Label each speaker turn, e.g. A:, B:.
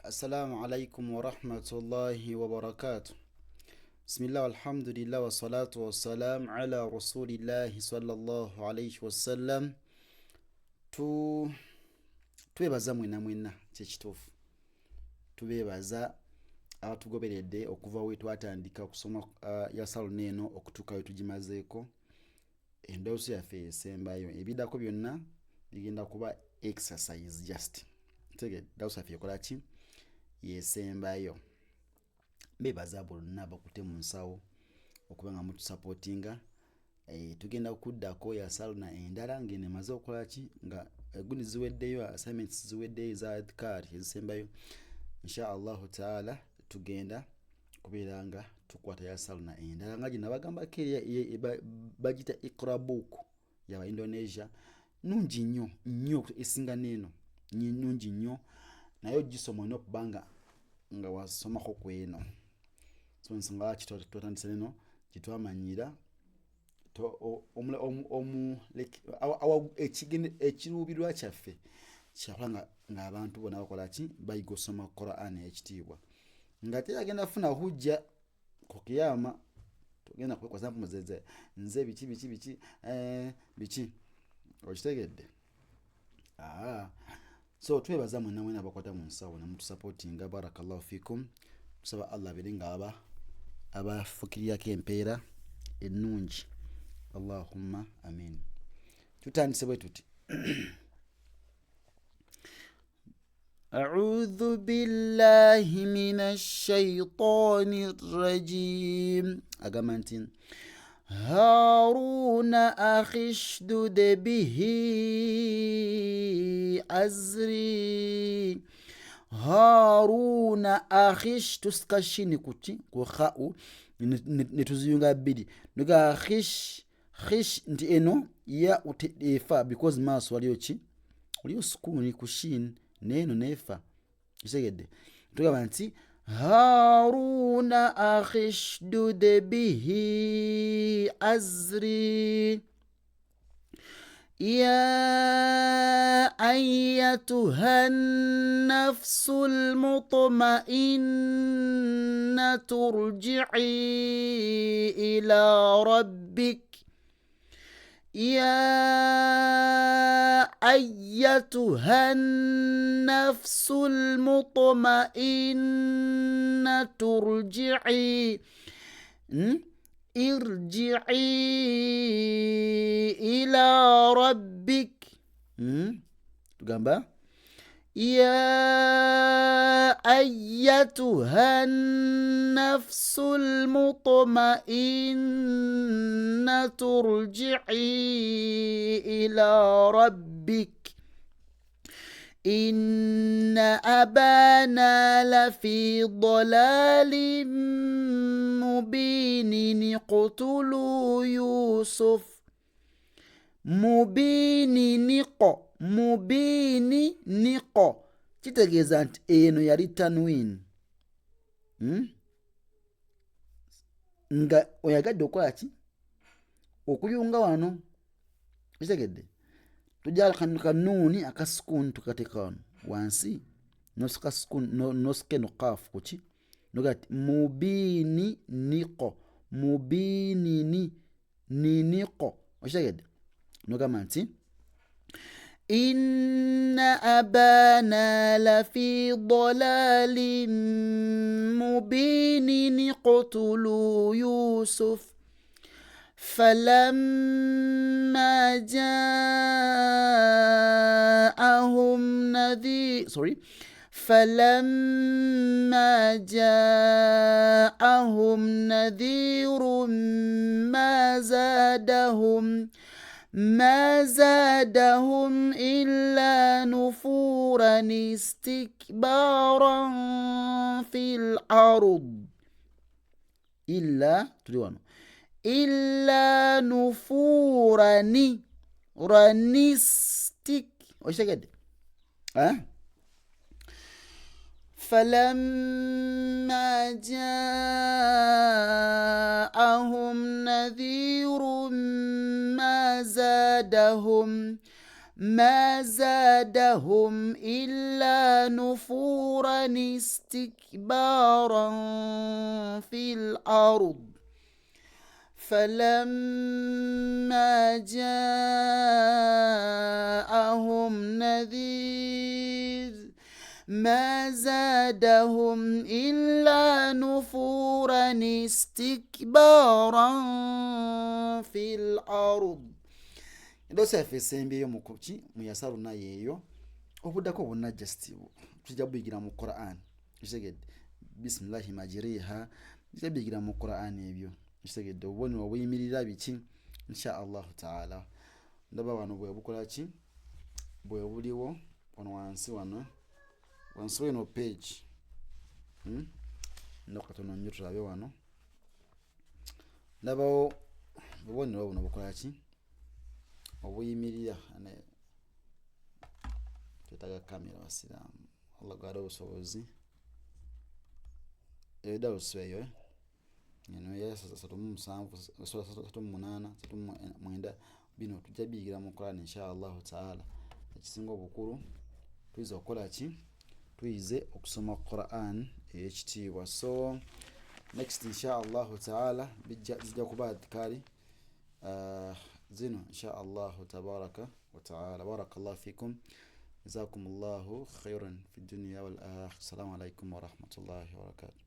A: Assalamu alaikum wa rahmatullahi wa barakatuh. Bismillah walhamdulillah wa salatu wa salam ala rasulillahi sallallahu alayhi wa sallam. Twebaza mwena kyekituufu. Tubebaza abatugoberedde okuva we twatandika okusoma ya saluni eno okutuuka we tugimazeeko. Endowooza yaffe esembayo ebiddako byonna bigenda kuba exercise just. Endowooza yaffe ekola ki? Yesembayo. Bebaza bonna bakute mu nsawo okuba nga mutusupportinga. Tugenda kuddako ya saluna endala ngene maze okukola ki nga eguni ziweddeyo, assignments ziweddeyo za adhkar ezisembayo. Insha Allahu taala tugenda kubeera nga tukwata ya saluna endala nga gye nabagambako bagita Iqra book yaba Indonesia. Nungi nnyo esinga neeno nungi nnyo naye ogisoma olina okubanga nga wasomako ku eno. So nsonga lwaki twatandise neno gyetwamanyira ekiruubirwa kyaffe kyakola nga abantu bonna bakola ki bayiga osoma Quran ekitiibwa nga teragenda kufuna hujja ku kiyama. Tugenda kwekwasa mpumuzeze nze biki okitegedde. So twebaza mwena abakwata mu nsawo ne mutusupportinga. Barakallahu fikum. Tusaba Allah abeere nga abafukirirako empeera ennungi. Allahumma amin. Tutandise bwe tuti A'udhu billahi minash shaitanir rajim. Agamba nti Haruna akhishdud bihi azri. Haruna akhish tuskashini kuti ku kha'u netuziyunga bbiri nuga khish nti eno ya utefa because maso waliyo ki waliyo sukuni ku shin neno nefa isegedde tugamba nti Haruna akhishdud bihi azri يا أيتها النفس المطمئنة ارجعي إلى ربك يا أيتها النفس المطمئنة ارجعي إلى ربك تقول يا أيتها النفس المطمئنة ارجعي إلى ربك إن أبانا لفي ضلال مبين اقتلوا يوسف mubini niko kitegeeza nti eno yali tanwin nga oyagadde okukola ki okuyunga wano kitegedde tujja kanuuni akasukuni tukateeka wano wansi nosuka eno kaafu kuki nogati mubini niko okitegedde nogamba nti inna abana lafi dalalin mubinin iqtulu yusuf فلما جاءهم نذير ما زادهم إلا نفورا استكبارا في الأرض إلا نفورا رنستك وشكد فلما جاءهم نذير ما زادهم ما زادهم إلا نفورا استكبارا في الأرض فلما جاءهم نذير ما زادهم إلا نفورا استكبارا في الأرض. Ndosa yaffe esembeyo mukuki muyasa lunayo eyo obuddako bonna just tujja buyigira mu Quran kitegedde bisimillahi majiriha tujja buyigira mu Quran ebyo kitegedde obubonero obuyimirira biki insha allahu taala ndaba wano bwe bukola ki bwe buliwo wano wansi wano page ndakatono nnyo tulabe wano ndabawo obubonero buno bukola ki obuyimirira twetaga kamera basiraamu Allah gwaada obusobozi edawusweyo eno ya 37 bino tujja biyigira mu Quran insha Allah taala. Ekisinga obukulu tuyize okukola ki tuyize okusoma Quran ey'ekitiibwa. So next insha Allah taala zijja kuba adhikari zino insha Allah tabaraka wa taala. Barakallahu fikum, jazakumullahu khairan fi dunya wal akhirah. Assalamu alaikum wa rahmatullahi wa barakatuh.